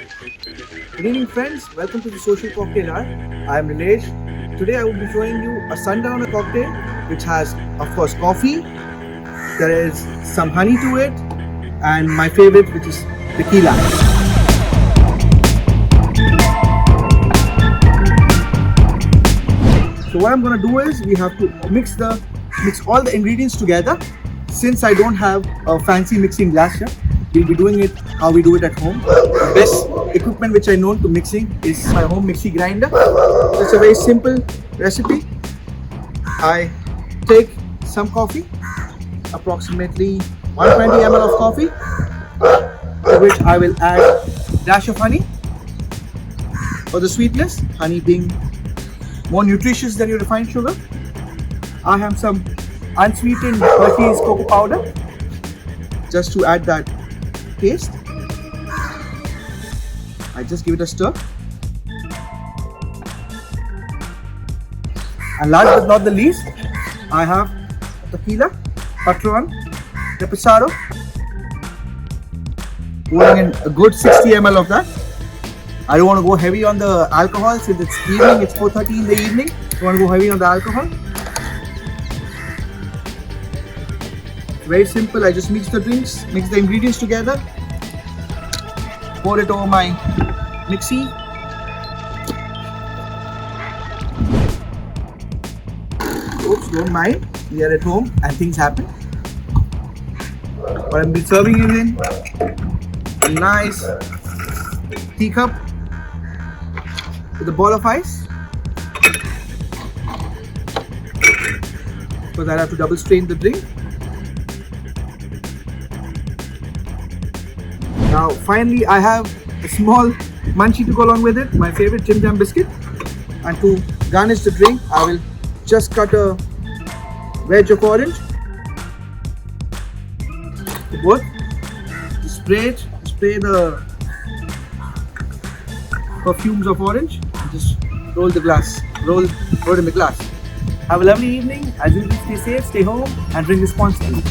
Good evening friends, welcome to the Social Cocktail Hour. I am Nilesh. Today I will be showing you a sundowner cocktail which has of course coffee, there is some honey to it, and my favorite which is tequila. So what I'm going to do is we have to mix all the ingredients together. Since I don't have a fancy mixing glass here, we'll be doing it how we do it at home. The best equipment which I know to mixing is my home mixie grinder. So it's a very simple recipe. I take some coffee, approximately 120 ml of coffee, to which I will add a dash of honey for the sweetness, honey being more nutritious than your refined sugar. I have some unsweetened Hershey's cocoa powder just to add that taste. I just give it a stir. And last but not the least, I have tequila, Patel, Reposado. Pouring in a good 60 ml of that. I don't want to go heavy on the alcohol since it's evening, it's 4:30 in the evening. I want to go heavy on the alcohol. Very simple, I just mix the ingredients together, pour it over my mixie. Oops, don't mind, we are at home and things happen. But I'm be serving it in a nice teacup with a ball of ice. Because I have to double strain the drink. Now finally I have a small munchie to go along with it, my favorite Jim Jam biscuit. And to garnish the drink, I will just cut a wedge of orange. Both. Spray the perfumes of orange. And just roll it in the glass. Have a lovely evening. As usual, stay safe, stay home, and drink responsibly.